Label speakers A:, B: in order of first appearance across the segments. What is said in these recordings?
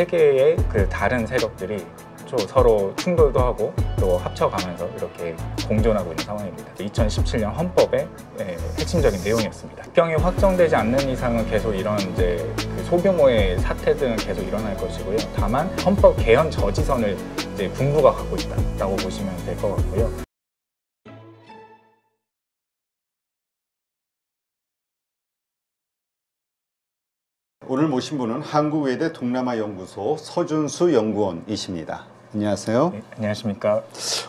A: 개의 그 다른 세력들이 서로 충돌도 하고 또 합쳐가면서 이렇게 공존하고 있는 상황입니다. 2017년 헌법의 핵심적인 내용이었습니다. 국경이 확정되지 않는 이상은 계속 이런 이제 그 소규모의 사태들은 계속 일어날 것이고요. 다만 헌법 개헌 저지선을 이제 군부가 갖고 있다라고 보시면 될 것 같고요.
B: 오늘 모신 분은 한국외대 동남아연구소 서준수 연구원이십니다. 안녕하세요.
A: 네, 안녕하십니까.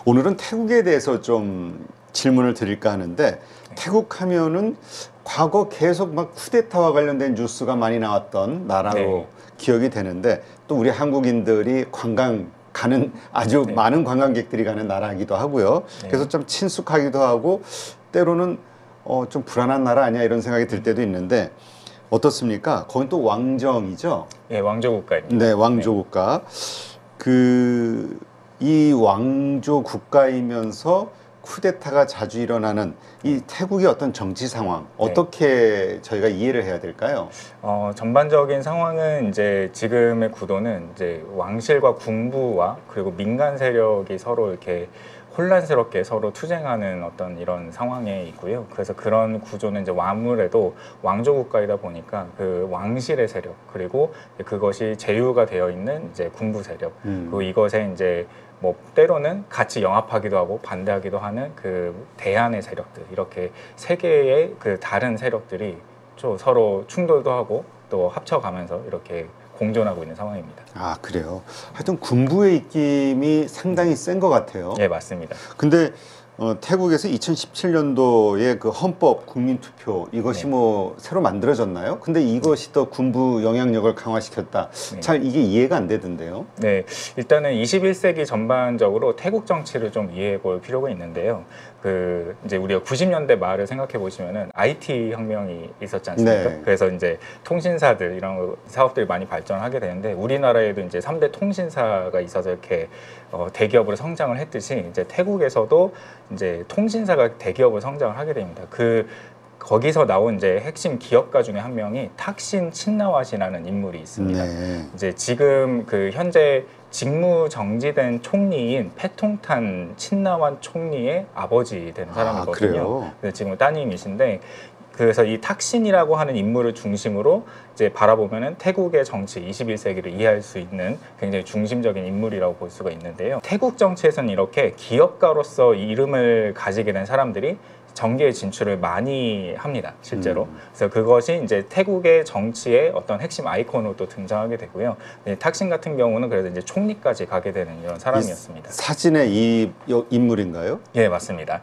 B: 오늘은 태국에 대해서 좀 질문을 드릴까 하는데, 태국 하면은 과거 계속 막 쿠데타와 관련된 뉴스가 많이 나왔던 나라로 기억이 되는데, 또 우리 한국인들이 관광 가는 아주 많은 관광객들이 가는 나라이기도 하고요. 그래서 좀 친숙하기도 하고 때로는 좀 불안한 나라 아니야 이런 생각이 들 때도 있는데, 어떻습니까? 거긴 또 왕정이죠?
A: 예, 왕조 국가입니다.
B: 네, 왕조 국가. 이 왕조 국가이면서 쿠데타가 자주 일어나는 이 태국의 어떤 정치 상황, 어떻게 저희가 이해를 해야 될까요?
A: 전반적인 상황은 이제 지금의 구도는 이제 왕실과 군부와 그리고 민간 세력이 서로 이렇게 혼란스럽게 서로 투쟁하는 어떤 이런 상황에 있고요. 그래서 그런 구조는 이제 아무래도 왕조 국가이다 보니까 그 왕실의 세력, 그리고 그것이 제휴가 되어 있는 이제 군부 세력, 그리고 이것에 이제 뭐 때로는 같이 영합하기도 하고 반대하기도 하는 그 대안의 세력들, 이렇게 세 개의 그 다른 세력들이 서로 충돌도 하고 또 합쳐가면서 이렇게 공존하고 있는 상황입니다.
B: 아, 그래요? 하여튼 군부의 입김이 상당히 센 것 같아요.
A: 네, 맞습니다.
B: 근데 태국에서 2017년도에 그 헌법 국민투표 이것이 뭐 새로 만들어졌나요? 근데 이것이 또 군부 영향력을 강화시켰다. 잘 이게 이해가 안 되던데요.
A: 네, 일단은 21세기 전반적으로 태국 정치를 좀 이해해 볼 필요가 있는데요. 이제 우리가 90년대 말을 생각해 보시면은 IT 혁명이 있었지 않습니까? 그래서 이제 통신사들 이런 사업들이 많이 발전하게 되는데, 우리나라에도 이제 3대 통신사가 있어서 이렇게 대기업으로 성장을 했듯이 이제 태국에서도 이제 통신사가 대기업으로 성장을 하게 됩니다. 거기서 나온 이제 핵심 기업가 중에 한 명이 탁신 친나왓이라는 인물이 있습니다. 이제 지금 현재 직무 정지된 총리인 패통탄 친나완 총리의 아버지 된 사람이거든요. 그래서 지금 따님이신데, 그래서 이 탁신이라고 하는 인물을 중심으로 이제 바라보면은 태국의 정치 21세기를 이해할 수 있는 굉장히 중심적인 인물이라고 볼 수가 있는데요. 태국 정치에서는 이렇게 기업가로서 이름을 가지게 된 사람들이 정계에 진출을 많이 합니다, 실제로. 그래서 그것이 이제 태국의 정치의 어떤 핵심 아이콘으로 또 등장하게 되고요. 탁신 같은 경우는 그래서 이제 총리까지 가게 되는 이런 사람이었습니다.
B: 사진의 이 인물인가요?
A: 예, 맞습니다.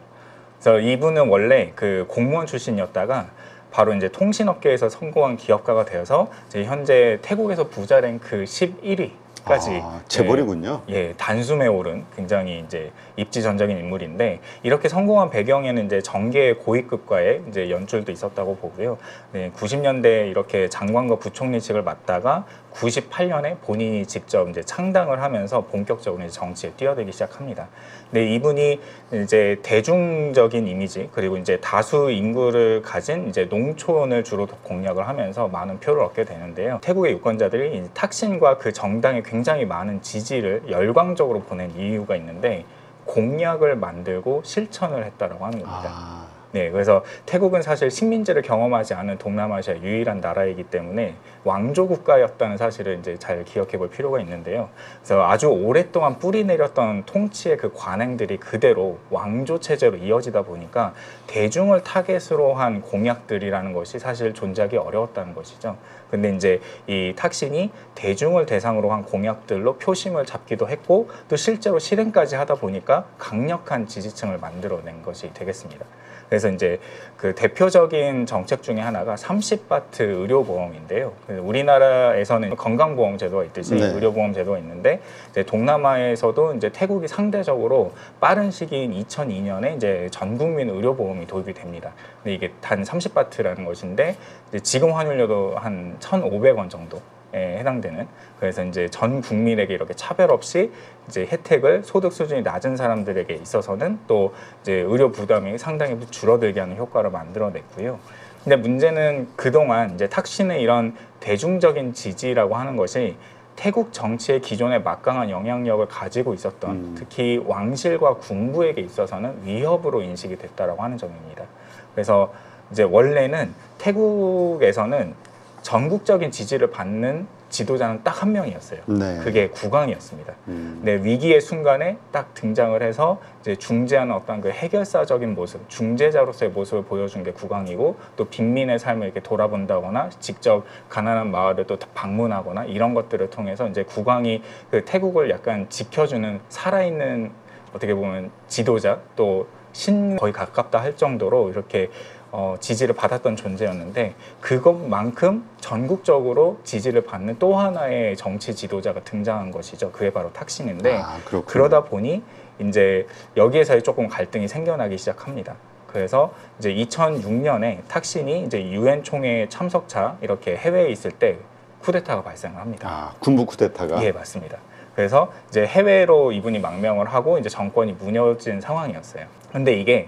A: 그래서 이분은 원래 그 공무원 출신이었다가 바로 이제 통신업계에서 성공한 기업가가 되어서 이제 현재 태국에서 부자 랭크 11위. 까지
B: 재벌이군요.
A: 단숨에 오른 굉장히 이제 입지전적인 인물인데, 이렇게 성공한 배경에는 이제 정계의 고위급과의 이제 연줄도 있었다고 보고요. 90년대에 이렇게 장관과 부총리직을 맡다가 98년에 본인이 직접 이제 창당을 하면서 본격적으로 이제 정치에 뛰어들기 시작합니다. 근데 이분이 이제 대중적인 이미지, 그리고 이제 다수 인구를 가진 이제 농촌을 주로 공략을 하면서 많은 표를 얻게 되는데요. 태국의 유권자들이 탁신과 그 정당에 굉장히 많은 지지를 열광적으로 보낸 이유가 있는데, 공약을 만들고 실천을 했다라고 하는 겁니다. 네, 그래서 태국은 사실 식민지를 경험하지 않은 동남아시아 유일한 나라이기 때문에 왕조 국가였다는 사실을 이제 잘 기억해 볼 필요가 있는데요. 그래서 아주 오랫동안 뿌리 내렸던 통치의 그 관행들이 그대로 왕조 체제로 이어지다 보니까 대중을 타겟으로 한 공약들이라는 것이 사실 존재하기 어려웠다는 것이죠. 근데 이제 이 탁신이 대중을 대상으로 한 공약들로 표심을 잡기도 했고, 또 실제로 실행까지 하다 보니까 강력한 지지층을 만들어낸 것이 되겠습니다. 그래서 이제 그 대표적인 정책 중에 하나가 30바트 의료보험인데요. 우리나라에서는 건강보험 제도가 있듯이 의료보험 제도가 있는데, 이제 동남아에서도 이제 태국이 상대적으로 빠른 시기인 2002년에 이제 전국민 의료보험이 도입이 됩니다. 근데 이게 단 30바트라는 것인데, 지금 환율로도 한 1,500원 정도 해당되는, 그래서 이제 전 국민에게 이렇게 차별 없이 이제 혜택을 소득 수준이 낮은 사람들에게 있어서는 또 이제 의료 부담이 상당히 줄어들게 하는 효과를 만들어냈고요. 근데 문제는 그동안 이제 탁신의 이런 대중적인 지지라고 하는 것이 태국 정치의 기존에 막강한 영향력을 가지고 있었던 특히 왕실과 군부에게 있어서는 위협으로 인식이 됐다라고 하는 점입니다. 그래서 이제 원래는 태국에서는 전국적인 지지를 받는 지도자는 딱 한 명이었어요.
B: 네.
A: 그게 국왕이었습니다. 근데 위기의 순간에 딱 등장을 해서 이제 중재하는 어떤 그 해결사적인 모습, 중재자로서의 모습을 보여준 게 국왕이고, 또 빈민의 삶을 이렇게 돌아본다거나 직접 가난한 마을을 또 방문하거나 이런 것들을 통해서 이제 국왕이 그 태국을 약간 지켜주는 살아있는 어떻게 보면 지도자, 또 신 거의 가깝다 할 정도로 이렇게 지지를 받았던 존재였는데, 그것만큼 전국적으로 지지를 받는 또 하나의 정치 지도자가 등장한 것이죠. 그게 바로 탁신인데, 그러다 보니 이제 여기에서 조금 갈등이 생겨나기 시작합니다. 그래서 이제 2006년에 탁신이 이제 유엔 총회 참석차 이렇게 해외에 있을 때 쿠데타가 발생을 합니다.
B: 아, 군부 쿠데타가?
A: 예, 맞습니다. 그래서 이제 해외로 이분이 망명을 하고 이제 정권이 무너진 상황이었어요. 근데 이게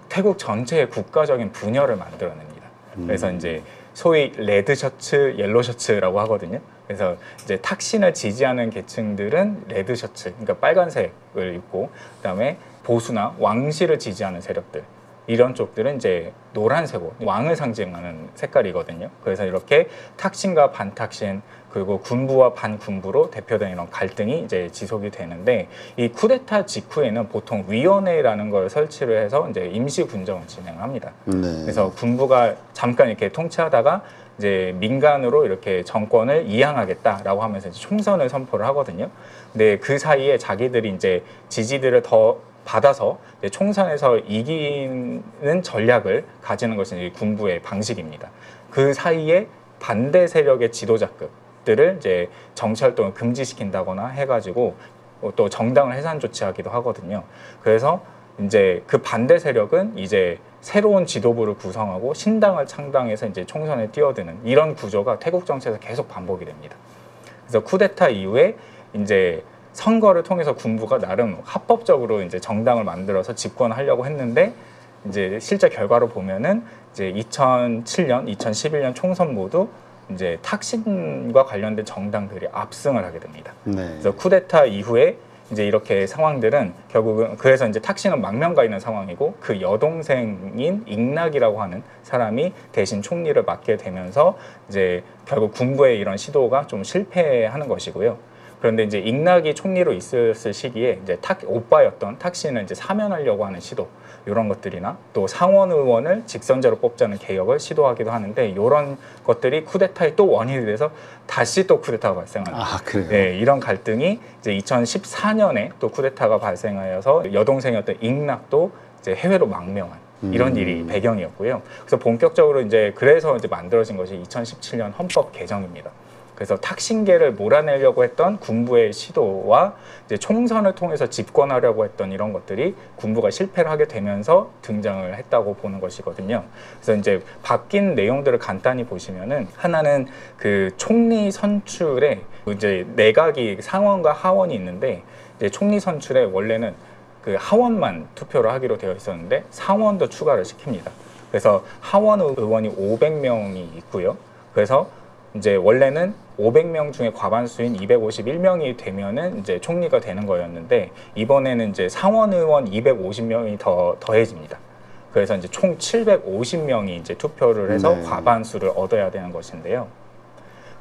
A: 태국 전체의 국가적인 분열을 만들어냅니다. 그래서 이제 소위 레드 셔츠, 옐로 셔츠라고 하거든요. 그래서 이제 탁신을 지지하는 계층들은 레드 셔츠, 그러니까 빨간색을 입고, 그다음에 보수나 왕실을 지지하는 세력들, 이런 쪽들은 이제 노란색 옷, 왕을 상징하는 색깔이거든요. 그래서 이렇게 탁신과 반탁신, 그리고 군부와 반군부로 대표된 이런 갈등이 이제 지속이 되는데, 이 쿠데타 직후에는 보통 위원회라는 걸 설치를 해서 이제 임시 군정을 진행을 합니다.
B: 네.
A: 그래서 군부가 잠깐 이렇게 통치하다가 이제 민간으로 이렇게 정권을 이양하겠다라고 하면서 이제 총선을 선포를 하거든요. 근데 그 사이에 자기들이 이제 지지들을 더 받아서 이제 총선에서 이기는 전략을 가지는 것이 이제 군부의 방식입니다. 그 사이에 반대 세력의 지도자급들을 이제 정치 활동을 금지시킨다거나 해가지고 또 정당을 해산 조치하기도 하거든요. 그래서 이제 그 반대 세력은 이제 새로운 지도부를 구성하고 신당을 창당해서 이제 총선에 뛰어드는 이런 구조가 태국 정치에서 계속 반복이 됩니다. 그래서 쿠데타 이후에 이제 선거를 통해서 군부가 나름 합법적으로 이제 정당을 만들어서 집권하려고 했는데, 이제 실제 결과로 보면은 이제 2007년, 2011년 총선 모두 이제 탁신과 관련된 정당들이 압승을 하게 됩니다.
B: 네.
A: 그래서 쿠데타 이후에 이제 이렇게 상황들은 결국은, 그래서 이제 탁신은 망명가 있는 상황이고, 그 여동생인 잉락이라고 하는 사람이 대신 총리를 맡게 되면서 이제 결국 군부의 이런 시도가 좀 실패하는 것이고요. 그런데 이제 잉락이 총리로 있었을 시기에 이제 오빠였던 탁신을 이제 사면하려고 하는 시도, 이런 것들이나 또 상원 의원을 직선제로 뽑자는 개혁을 시도하기도 하는데, 이런 것들이 쿠데타의 또 원인이 돼서 다시 또 쿠데타가 발생하는.
B: 아, 그래요?
A: 네, 이런 갈등이 이제 2014년에 또 쿠데타가 발생하여서 여동생이었던 잉락도 이제 해외로 망명한 이런 일이 배경이었고요. 그래서 본격적으로 이제 그래서 이제 만들어진 것이 2017년 헌법 개정입니다. 그래서 탁신계를 몰아내려고 했던 군부의 시도와 이제 총선을 통해서 집권하려고 했던 이런 것들이 군부가 실패를 하게 되면서 등장을 했다고 보는 것이거든요. 그래서 이제 바뀐 내용들을 간단히 보시면은, 하나는 그 총리 선출에 이제 내각이 상원과 하원이 있는데, 이제 총리 선출에 원래는 그 하원만 투표를 하기로 되어 있었는데 상원도 추가를 시킵니다. 그래서 하원 의원이 500명이 있고요. 그래서 이제 원래는 500명 중에 과반수인 251명이 되면은 이제 총리가 되는 거였는데, 이번에는 이제 상원 의원 250명이 더해집니다. 그래서 이제 총 750명이 이제 투표를 해서
B: 네.
A: 과반수를 얻어야 되는 것인데요.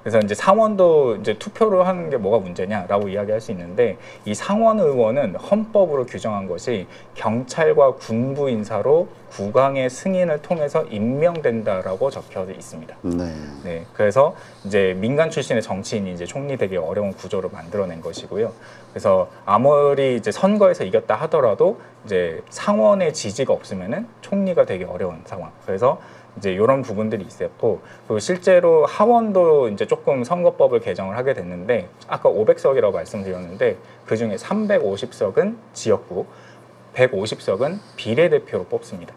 A: 그래서 이제 상원도 이제 투표를 하는 게 뭐가 문제냐라고 이야기할 수 있는데, 이 상원 의원은 헌법으로 규정한 것이 경찰과 군부 인사로 국왕의 승인을 통해서 임명된다라고 적혀 있습니다.
B: 네.
A: 네, 그래서 이제 민간 출신의 정치인이 이제 총리 되기 어려운 구조를 만들어낸 것이고요. 그래서 아무리 이제 선거에서 이겼다 하더라도 이제 상원의 지지가 없으면은 총리가 되기 어려운 상황. 그래서 이제 이런 부분들이 있었고, 그리고 실제로 하원도 이제 조금 선거법을 개정을 하게 됐는데, 아까 500석이라고 말씀드렸는데 그 중에 350석은 지역구, 150석은 비례대표로 뽑습니다.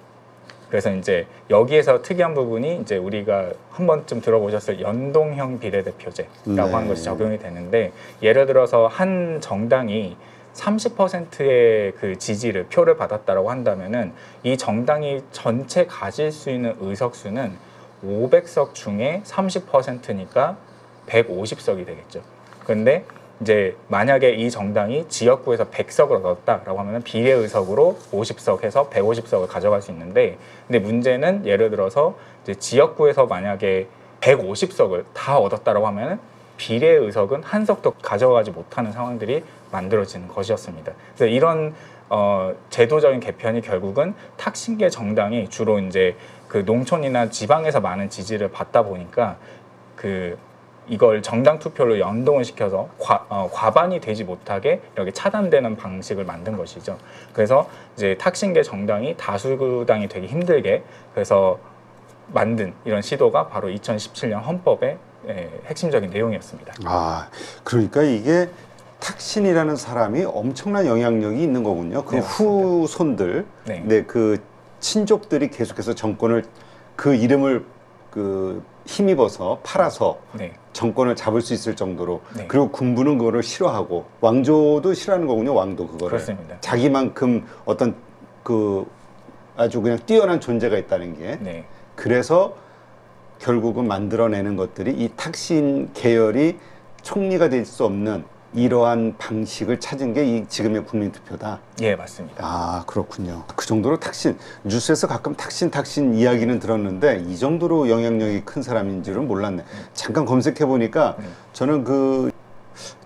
A: 그래서 이제 여기에서 특이한 부분이 이제 우리가 한 번쯤 들어보셨을 연동형 비례대표제라고 하는 것이 적용이 되는데, 예를 들어서 한 정당이 30%의 그 지지를 표를 받았다라고 한다면은 이 정당이 전체 가질 수 있는 의석수는 500석 중에 30%니까 150석이 되겠죠. 그런데 이제 만약에 이 정당이 지역구에서 100석을 얻었다라고 하면은 비례의석으로 50석 해서 150석을 가져갈 수 있는데, 근데 문제는 예를 들어서 이제 지역구에서 만약에 150석을 다 얻었다라고 하면은 비례의석은 한 석도 가져가지 못하는 상황들이 만들어지는 것이었습니다. 그래서 이런 제도적인 개편이 결국은 탁신계 정당이 주로 이제 그 농촌이나 지방에서 많은 지지를 받다 보니까 이걸 정당 투표로 연동을 시켜서 과반이 되지 못하게 이렇게 차단되는 방식을 만든 것이죠. 그래서 이제 탁신계 정당이 다수당이 되기 힘들게 그래서 만든 이런 시도가 바로 2017년 헌법의 핵심적인 내용이었습니다.
B: 아, 그러니까 이게 탁신이라는 사람이 엄청난 영향력이 있는 거군요. 그
A: 네,
B: 후손들,
A: 네.
B: 네, 그 친족들이 계속해서 정권을 그 이름을 힘입어서 팔아서
A: 네.
B: 정권을 잡을 수 있을 정도로
A: 네.
B: 그리고 군부는 그거를 싫어하고 왕조도 싫어하는 거군요. 왕도 그거를
A: 그렇습니다.
B: 자기만큼 어떤 아주 그냥 뛰어난 존재가 있다는 게
A: 네.
B: 그래서 결국은 만들어내는 것들이 이 탁신 계열이 총리가 될 수 없는 이러한 방식을 찾은 게 이 지금의 국민투표다.
A: 예, 맞습니다.
B: 아, 그렇군요. 그 정도로 탁신, 뉴스에서 가끔 탁신 이야기는 들었는데 이 정도로 영향력이 큰 사람인 줄은 몰랐네. 잠깐 검색해 보니까 저는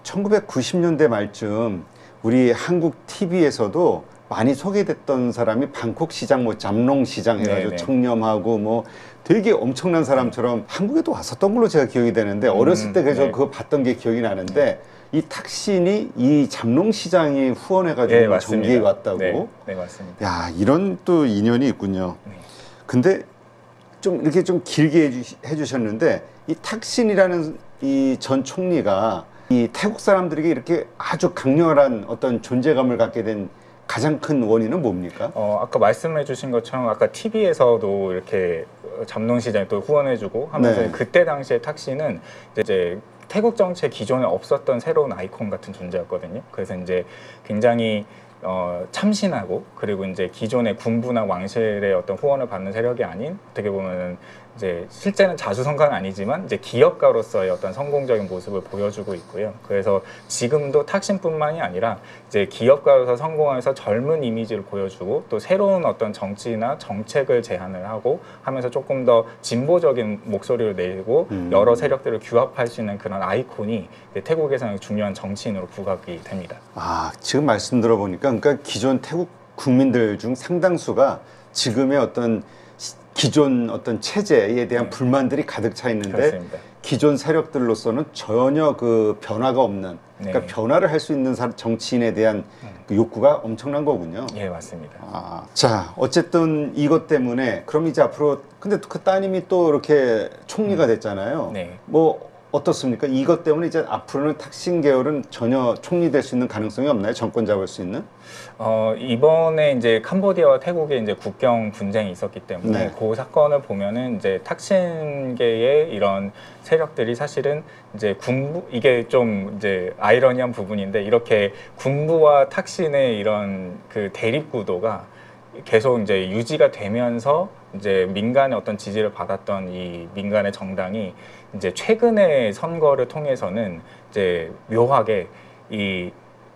B: 1990년대 말쯤 우리 한국 TV에서도 많이 소개됐던 사람이 방콕 시장, 잠농 시장 해가지고
A: 네네.
B: 청렴하고 뭐 되게 엄청난 사람처럼 한국에도 왔었던 걸로 제가 기억이 되는데 어렸을 때 그래서
A: 네.
B: 그거 봤던 게 기억이 나는데 이 탁신이 이 잠농 시장이 후원해가지고
A: 예,
B: 뭐
A: 맞습니다.
B: 정기에 왔다고.
A: 네, 네, 맞습니다.
B: 야, 이런 또 인연이 있군요.
A: 네.
B: 근데 좀 이렇게 좀 길게 해주셨는데 이 탁신이라는 이 전 총리가 이 태국 사람들에게 이렇게 아주 강렬한 어떤 존재감을 갖게 된 가장 큰 원인은 뭡니까?
A: 아까 말씀해 주신 것처럼 아까 TV에서도 이렇게 잠농시장에 또 후원해주고 하면서
B: 네.
A: 그때 당시에 탁신은 이제 태국 정치에 기존에 없었던 새로운 아이콘 같은 존재였거든요. 그래서 이제 굉장히 참신하고 그리고 이제 기존의 군부나 왕실의 어떤 후원을 받는 세력이 아닌 어떻게 보면은 이제 실제는 자수성가는 아니지만 이제 기업가로서의 어떤 성공적인 모습을 보여주고 있고요. 그래서 지금도 탁신뿐만이 아니라 이제 기업가로서 성공해서 젊은 이미지를 보여주고 또 새로운 어떤 정치나 정책을 제안을 하고 하면서 조금 더 진보적인 목소리를 내고 여러 세력들을 규합할 수 있는 그런 아이콘이 태국에서는 중요한 정치인으로 부각이 됩니다.
B: 아, 지금 말씀 들어보니까 그러니까 기존 태국 국민들 중 상당수가 지금의 어떤 기존 어떤 체제에 대한 불만들이 가득 차 있는데
A: 그렇습니다.
B: 기존 세력들로서는 전혀 그 변화가 없는 그러니까
A: 네.
B: 변화를 할 수 있는 정치인에 대한 그 욕구가 엄청난 거군요.
A: 예, 맞습니다.
B: 아, 자, 어쨌든 이것 때문에 그럼 이제 앞으로 근데 그 따님이 또 이렇게 총리가 됐잖아요.
A: 네.
B: 뭐 어떻습니까? 이것 때문에 이제 앞으로는 탁신 계열은 전혀 총리 될 수 있는 가능성이 없나요? 정권 잡을 수 있는?
A: 이번에 이제 캄보디아와 태국에 이제 국경 분쟁이 있었기 때문에
B: 네.
A: 그 사건을 보면은 이제 탁신계의 이런 세력들이 사실은 이제 이게 좀 이제 아이러니한 부분인데 이렇게 군부와 탁신의 이런 그 대립 구도가 계속 이제 유지가 되면서 이제 민간의 어떤 지지를 받았던 이 민간의 정당이 이제 최근의 선거를 통해서는 이제 묘하게 이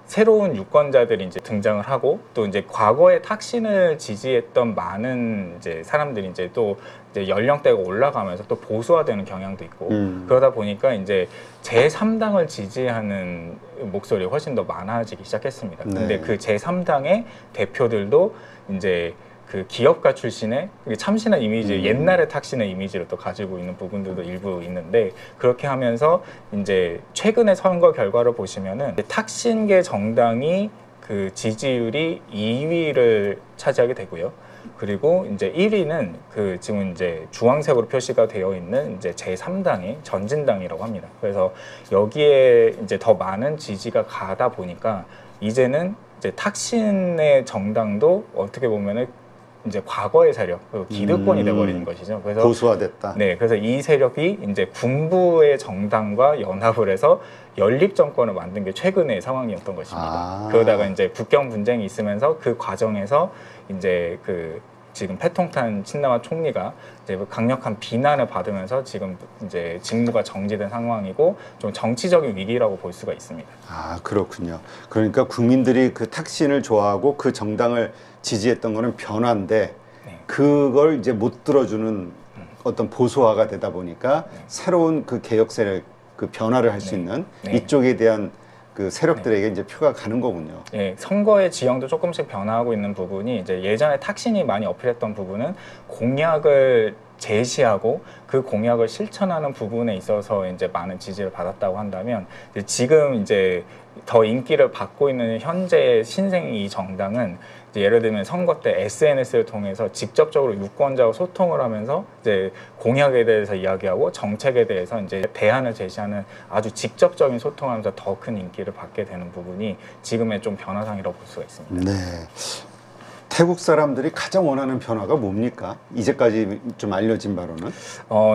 A: 새로운 유권자들이 이제 등장을 하고 또 이제 과거에 탁신을 지지했던 많은 이제 사람들이 이제 또 이제 연령대가 올라가면서 또 보수화되는 경향도 있고 그러다 보니까 이제 제3당을 지지하는 목소리 훨씬 더 많아지기 시작했습니다.
B: 네.
A: 근데 그 제3당의 대표들도 이제 그 기업가 출신의 참신한 이미지, 옛날의 탁신의 이미지를 또 가지고 있는 부분들도 일부 있는데 그렇게 하면서 이제 최근의 선거 결과를 보시면은 탁신계 정당이 그 지지율이 2위를 차지하게 되고요. 그리고 이제 1위는 그 지금 이제 주황색으로 표시가 되어 있는 이제 제3당의 전진당이라고 합니다. 그래서 여기에 이제 더 많은 지지가 가다 보니까 이제는 이제 탁신의 정당도 어떻게 보면은 이제 과거의 세력, 기득권이 돼버리는 것이죠. 그래서
B: 보수화됐다.
A: 네, 그래서 이 세력이 이제 군부의 정당과 연합을 해서 연립 정권을 만든 게 최근의 상황이었던 것입니다. 그러다가 이제 국경 분쟁이 있으면서 그 과정에서 이제 그 지금 패통탄 친나와 총리가 이제 강력한 비난을 받으면서 지금 이제 직무가 정지된 상황이고 좀 정치적인 위기라고 볼 수가 있습니다.
B: 아, 그렇군요. 그러니까 국민들이 그 탁신을 좋아하고 그 정당을 지지했던 거는 변화인데
A: 네.
B: 그걸 이제 못 들어주는 어떤 보수화가 되다 보니까 새로운 그 개혁 세력, 그 변화를 할 수 있는 이쪽에 대한 그 세력들에게 이제 표가 가는 거군요.
A: 예, 선거의 지형도 조금씩 변화하고 있는 부분이 이제 예전에 탁신이 많이 어필했던 부분은 공약을 제시하고 그 공약을 실천하는 부분에 있어서 이제 많은 지지를 받았다고 한다면 지금 이제 더 인기를 받고 있는 현재 신생 이 정당은 이제 예를 들면 선거 때 SNS를 통해서 직접적으로 유권자와 소통을 하면서 이제 공약에 대해서 이야기하고 정책에 대해서 이제 대안을 제시하는 아주 직접적인 소통하면서 더 큰 인기를 받게 되는 부분이 지금의 좀 변화상이라고 볼 수가 있습니다.
B: 네. 태국 사람들이 가장 원하는 변화가 뭡니까? 이제까지 좀 알려진 바로는?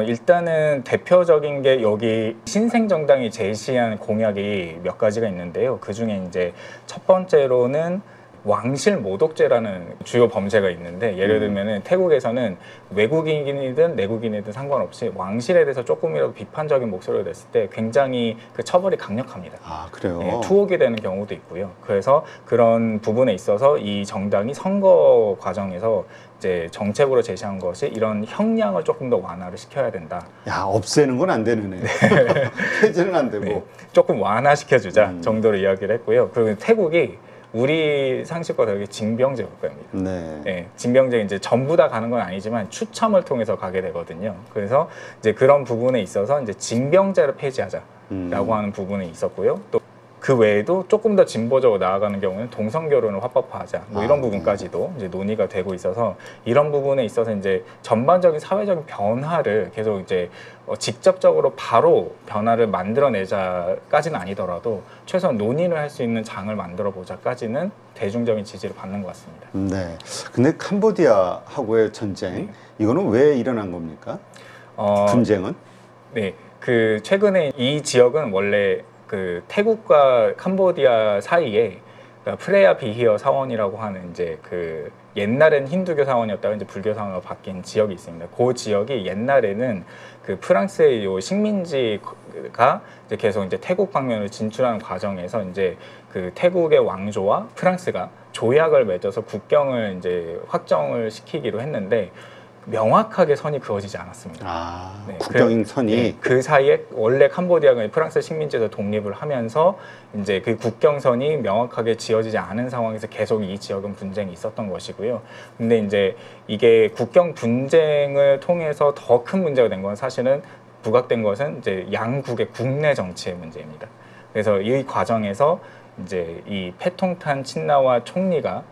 A: 일단은 대표적인 게 여기 신생정당이 제시한 공약이 몇 가지가 있는데요. 그 중에 이제 첫 번째로는 왕실 모독죄라는 주요 범죄가 있는데 예를 들면은 태국에서는 외국인이든 내국인이든 상관없이 왕실에 대해서 조금이라도 비판적인 목소리를 냈을 때 굉장히 그 처벌이 강력합니다.
B: 아, 그래요?
A: 예, 투옥이 되는 경우도 있고요. 그래서 그런 부분에 있어서 이 정당이 선거 과정에서 이제 정책으로 제시한 것이 이런 형량을 조금 더 완화를 시켜야 된다.
B: 야, 없애는 건 안 되는 애. 폐지는 안 되고.
A: 네, 조금 완화시켜주자 정도로 이야기를 했고요. 그리고 태국이 우리 상식과 다르게 징병제 국가입니다.
B: 네.
A: 네, 징병제 이제 전부 다 가는 건 아니지만 추첨을 통해서 가게 되거든요. 그래서 이제 그런 부분에 있어서 이제 징병제를 폐지하자라고 하는 부분이 있었고요. 또 그 외에도 조금 더 진보적으로 나아가는 경우는 동성 결혼을 합법화하자 뭐 이런 부분까지도 이제 논의가 되고 있어서 이런 부분에 있어서 이제 전반적인 사회적인 변화를 계속 이제 직접적으로 바로 변화를 만들어내자까지는 아니더라도 최소한 논의를 할 수 있는 장을 만들어 보자까지는 대중적인 지지를 받는 것 같습니다.
B: 네. 근데 캄보디아하고의 전쟁, 이거는 왜 일어난 겁니까? 분쟁은?
A: 네, 그 최근에 이 지역은 원래 그 태국과 캄보디아 사이에 그러니까 프레야 비히어 사원이라고 하는 이제 그 옛날엔 힌두교 사원이었다가 이제 불교 사원으로 바뀐 지역이 있습니다. 그 지역이 옛날에는 그 프랑스의 요 식민지가 이제 계속 이제 태국 방면을 진출하는 과정에서 이제 그 태국의 왕조와 프랑스가 조약을 맺어서 국경을 이제 확정을 시키기로 했는데 명확하게 선이 그어지지 않았습니다.
B: 아,
A: 네,
B: 국경 선이.
A: 네, 그 사이에 원래 캄보디아가 프랑스 식민지에서 독립을 하면서 이제 그 국경선이 명확하게 지어지지 않은 상황에서 계속 이 지역은 분쟁이 있었던 것이고요. 근데 이제 이게 국경 분쟁을 통해서 더 큰 문제가 된 건 사실은 부각된 것은 이제 양국의 국내 정치의 문제입니다. 그래서 이 과정에서 이제 이 패통탄 친나와 총리가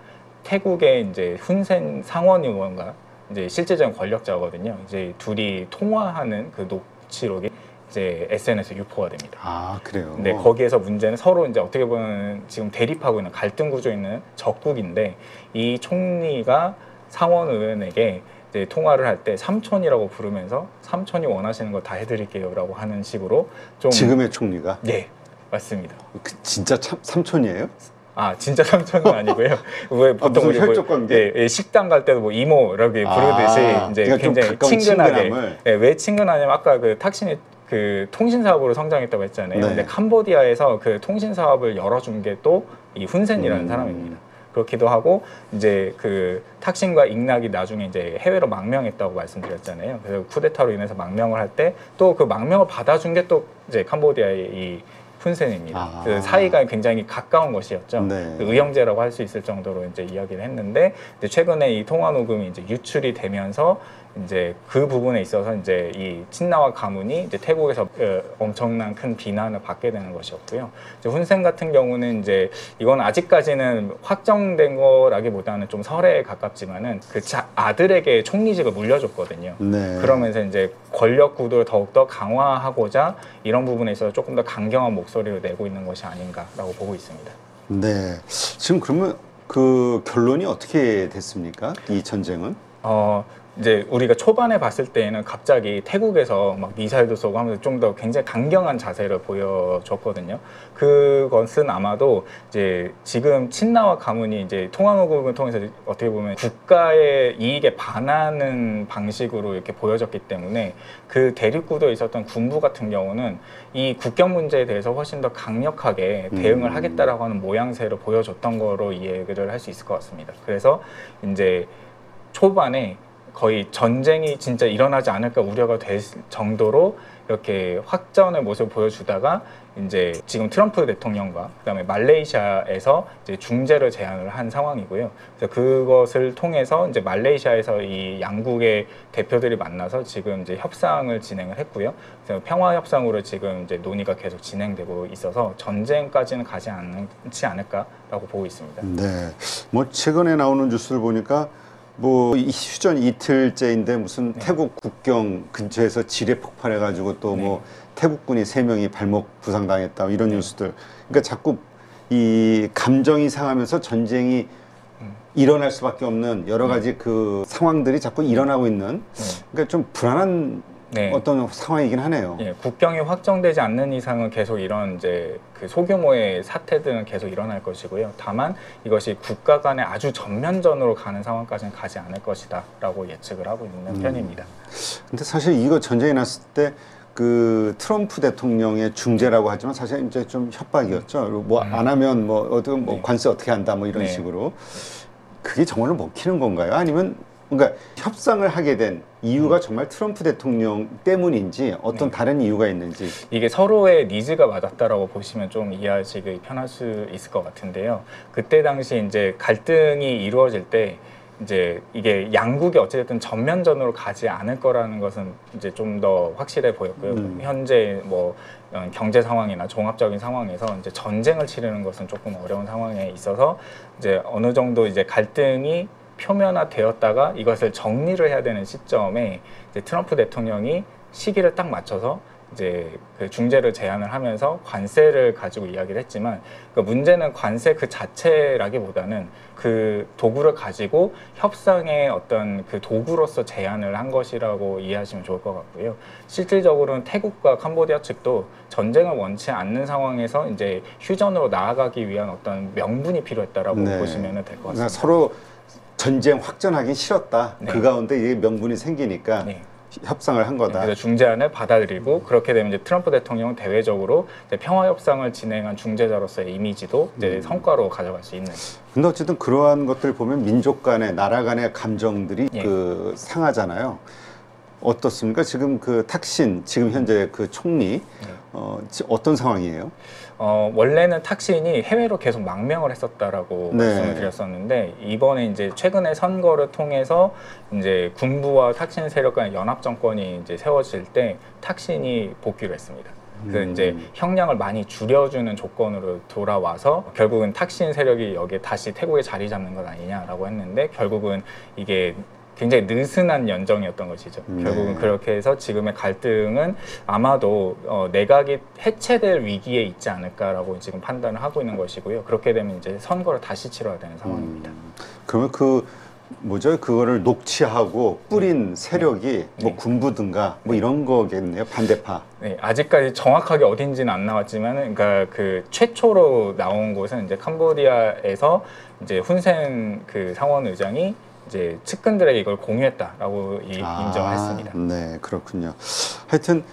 A: 태국의 이제 훈센 상원 의원과 이제 실제적인 권력자거든요. 이제 둘이 통화하는 그 녹취록이 이제 SNS에 유포가 됩니다.
B: 아, 그래요?
A: 근데 거기에서 문제는 서로 이제 어떻게 보면 지금 대립하고 있는 갈등 구조에 있는 적국인데 이 총리가 상원 의원에게 이제 통화를 할 때 삼촌이라고 부르면서 삼촌이 원하시는 거 다 해드릴게요라고 하는 식으로 좀
B: 지금의 총리가?
A: 네, 맞습니다.
B: 진짜 삼촌이에요?
A: 아, 진짜 삼촌은 아니고요. 왜 보통 우리
B: 혈족 관계?
A: 예, 식당 갈 때도 뭐 이모 이렇게 부르듯이 이제
B: 그러니까 좀
A: 굉장히
B: 가까운
A: 친근하게.
B: 친근함을.
A: 예, 왜 친근하냐면 아까 그 탁신이 그 통신 사업으로 성장했다고 했잖아요.
B: 네.
A: 근데 캄보디아에서 그 통신 사업을 열어준 게 또 이 훈센이라는 사람입니다. 그렇기도 하고 이제 그 탁신과 익락이 나중에 이제 해외로 망명했다고 말씀드렸잖아요. 그래서 쿠데타로 인해서 망명을 할 때 또 그 망명을 받아준 게 또 이제 캄보디아의 이 훈센입니다. 그 사이가 굉장히 가까운 것이었죠.
B: 네.
A: 그 의형제라고 할 수 있을 정도로 이제 이야기를 했는데 이제 최근에 이 통화 녹음이 이제 유출이 되면서 이제 그 부분에 있어서 이제 이 친나와 가문이 이제 태국에서 엄청난 큰 비난을 받게 되는 것이었고요. 이제 훈센 같은 경우는 이제 이건 아직까지는 확정된 거라기보다는 좀 설에 가깝지만은 그 아들에게 총리직을 물려줬거든요.
B: 네.
A: 그러면서 이제 권력 구도를 더욱더 강화하고자 이런 부분에 있어서 조금 더 강경한 목소리를 내고 있는 것이 아닌가라고 보고 있습니다.
B: 네. 지금 그러면 그 결론이 어떻게 됐습니까? 이 전쟁은?
A: 이제 우리가 초반에 봤을 때에는 갑자기 태국에서 막 미사일도 쏘고 하면서 좀 더 굉장히 강경한 자세를 보여줬거든요. 그것은 아마도 이제 지금 친나와 가문이 이제 통화의국을 통해서 어떻게 보면 국가의 이익에 반하는 방식으로 이렇게 보여졌기 때문에 그 대립구도에 있었던 군부 같은 경우는 이 국경 문제에 대해서 훨씬 더 강력하게 대응을 하겠다라고 하는 모양새를 보여줬던 거로 이해를 할 수 있을 것 같습니다. 그래서 이제 초반에 거의 전쟁이 진짜 일어나지 않을까 우려가 될 정도로 이렇게 확전의 모습을 보여주다가 이제 지금 트럼프 대통령과 그다음에 말레이시아에서 이제 중재를 제안을 한 상황이고요. 그래서 그것을 통해서 이제 말레이시아에서 이 양국의 대표들이 만나서 지금 이제 협상을 진행을 했고요. 그래서 평화 협상으로 지금 이제 논의가 계속 진행되고 있어서 전쟁까지는 가지 않지 않을까라고 보고 있습니다.
B: 네, 뭐 최근에 나오는 뉴스를 보니까 뭐 휴전 이틀째인데 무슨 태국 국경 근처에서 지뢰 폭발해가지고 또 뭐 태국군이 3명이 발목 부상당했다 이런 뉴스들. 그러니까 자꾸 이 감정이 상하면서 전쟁이 일어날 수밖에 없는 여러 가지 그 상황들이 자꾸 일어나고 있는. 그러니까 좀 불안한 어떤 상황이긴 하네요.
A: 예, 국경이 확정되지 않는 이상은 계속 이런 이제 그 소규모의 사태들은 계속 일어날 것이고요. 다만 이것이 국가 간에 아주 전면전으로 가는 상황까지는 가지 않을 것이다라고 예측을 하고 있는 편입니다.
B: 근데 사실 이거 전쟁이 났을 때 그 트럼프 대통령의 중재라고 하지만 사실 이제 좀 협박이었죠. 뭐 안 하면 뭐 어떤 뭐 관세 어떻게 한다 뭐 이런 식으로. 그게 정말로 먹히는 건가요? 아니면 그러니까 협상을 하게 된 이유가 정말 트럼프 대통령 때문인지 어떤 다른 이유가 있는지.
A: 이게 서로의 니즈가 맞았다라고 보시면 좀 이해하시기 편할 수 있을 것 같은데요. 그때 당시 이제 갈등이 이루어질 때 이제 이게 양국이 어찌됐든 전면전으로 가지 않을 거라는 것은 이제 좀 더 확실해 보였고요. 현재 뭐 경제 상황이나 종합적인 상황에서 이제 전쟁을 치르는 것은 조금 어려운 상황에 있어서 이제 어느 정도 이제 갈등이 표면화되었다가 이것을 정리를 해야 되는 시점에 이제 트럼프 대통령이 시기를 딱 맞춰서 이제 그 중재를 제안을 하면서 관세를 가지고 이야기를 했지만 그 문제는 관세 그 자체라기보다는 그 도구를 가지고 협상의 어떤 그 도구로서 제안을 한 것이라고 이해하시면 좋을 것 같고요. 실질적으로는 태국과 캄보디아 측도 전쟁을 원치 않는 상황에서 이제 휴전으로 나아가기 위한 어떤 명분이 필요했다라고 보시면 될 것 같습니다.
B: 그러니까 서로 전쟁 확전하기 싫었다. 그 가운데 이게 명분이 생기니까 협상을 한 거다.
A: 그래서 중재안을 받아들이고 그렇게 되면 이제 트럼프 대통령은 대외적으로 이제 평화 협상을 진행한 중재자로서의 이미지도 이제 성과로 가져갈 수 있는.
B: 근데 어쨌든 그러한 것들 보면 민족 간의 나라 간의 감정들이 그 상하잖아요. 어떻습니까? 지금 그 탁신 지금 현재 그 총리 어떤 상황이에요?
A: 원래는 탁신이 해외로 계속 망명을 했었다라고 말씀을 드렸었는데 이번에 이제 최근에 선거를 통해서 이제 군부와 탁신 세력 간의 연합 정권이 이제 세워질 때 탁신이 복귀를 했습니다. 그 이제 형량을 많이 줄여주는 조건으로 돌아와서 결국은 탁신 세력이 여기에 다시 태국에 자리 잡는 것 아니냐라고 했는데 결국은 이게 굉장히 느슨한 연정이었던 것이죠. 결국은 그렇게 해서 지금의 갈등은 아마도 내각이 해체될 위기에 있지 않을까라고 지금 판단을 하고 있는 것이고요. 그렇게 되면 이제 선거를 다시 치러야 되는 상황입니다.
B: 그러면 그 뭐죠? 그거를 녹취하고 뿌린 세력이 뭐 군부든가 뭐 이런 거겠네요. 반대파.
A: 네, 아직까지 정확하게 어딘지는 안 나왔지만, 그러니까 그 최초로 나온 곳은 이제 캄보디아에서 이제 훈센 그 상원 의장이 이제 측근들에게 이걸 공유했다라고 인정을 했습니다.
B: 네, 그렇군요. 하여튼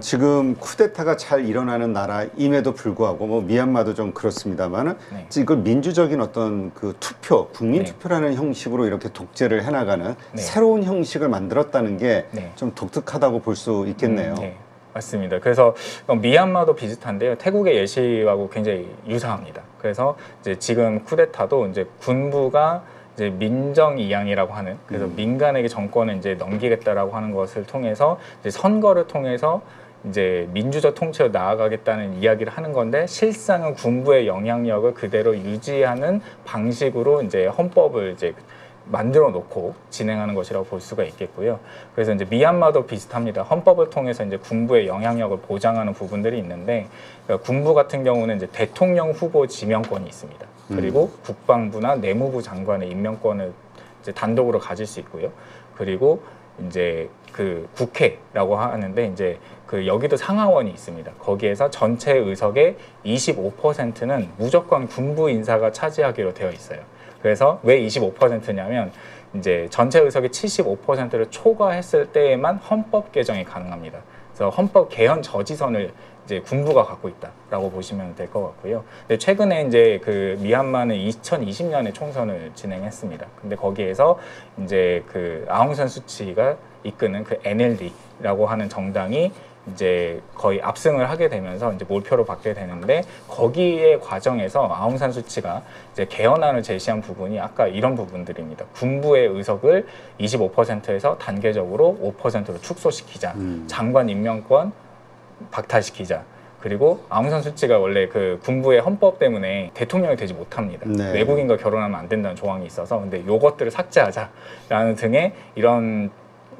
B: 지금 쿠데타가 잘 일어나는 나라임에도 불구하고 뭐 미얀마도 좀 그렇습니다만은 이걸 민주적인 어떤 그 투표, 국민 투표라는 형식으로 이렇게 독재를 해나가는 새로운 형식을 만들었다는 게 좀 독특하다고 볼 수 있겠네요.
A: 맞습니다. 그래서 미얀마도 비슷한데요. 태국의 예시하고 굉장히 유사합니다. 그래서 이제 지금 쿠데타도 이제 군부가 이제 민정이양이라고 하는 그래서 민간에게 정권을 이제 넘기겠다라고 하는 것을 통해서 이제 선거를 통해서 이제 민주적 통치로 나아가겠다는 이야기를 하는 건데 실상은 군부의 영향력을 그대로 유지하는 방식으로 이제 헌법을 이제 만들어 놓고 진행하는 것이라고 볼 수가 있겠고요. 그래서 이제 미얀마도 비슷합니다. 헌법을 통해서 이제 군부의 영향력을 보장하는 부분들이 있는데 그러니까 군부 같은 경우는 이제 대통령 후보 지명권이 있습니다. 그리고 국방부나 내무부 장관의 임명권을 이제 단독으로 가질 수 있고요. 그리고 이제 그 국회라고 하는데 이제 그 여기도 상하원이 있습니다. 거기에서 전체 의석의 25%는 무조건 군부 인사가 차지하기로 되어 있어요. 그래서 왜 25%냐면 이제 전체 의석의 75%를 초과했을 때에만 헌법 개정이 가능합니다. 그래서 헌법 개헌 저지선을 이제 군부가 갖고 있다라고 보시면 될 것 같고요. 근데 최근에 이제 그 미얀마는 2020년에 총선을 진행했습니다. 근데 거기에서 이제 그 아웅산 수치가 이끄는 그 NLD라고 하는 정당이 이제 거의 압승을 하게 되면서 이제 몰표로 받게 되는데 거기에 과정에서 아웅산 수치가 이제 개헌안을 제시한 부분이 아까 이런 부분들입니다. 군부의 의석을 25%에서 단계적으로 5%로 축소시키자. 장관 임명권 박탈시키자. 그리고 아웅산 수치가 원래 그 군부의 헌법 때문에 대통령이 되지 못합니다.
B: 네.
A: 외국인과 결혼하면 안 된다는 조항이 있어서 근데 요것들을 삭제하자라는 등의 이런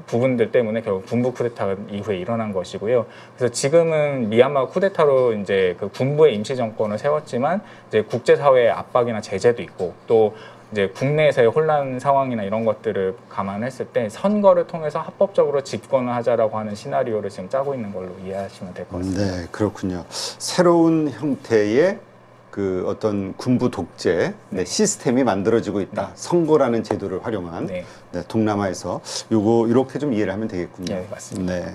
A: 부분들 때문에 결국 군부 쿠데타 이후에 일어난 것이고요. 그래서 지금은 미얀마 쿠데타로 이제 그 군부의 임시 정권을 세웠지만 이제 국제사회의 압박이나 제재도 있고 또 이제 국내에서의 혼란 상황이나 이런 것들을 감안했을 때 선거를 통해서 합법적으로 집권을 하자라고 하는 시나리오를 지금 짜고 있는 걸로 이해하시면 될 것 같습니다.
B: 네, 그렇군요. 새로운 형태의 그 어떤 군부 독재 시스템이 만들어지고 있다. 선거라는 제도를 활용한
A: 네.
B: 동남아에서 요거 이렇게 좀 이해를 하면 되겠군요.
A: 네, 맞습니다.
B: 네.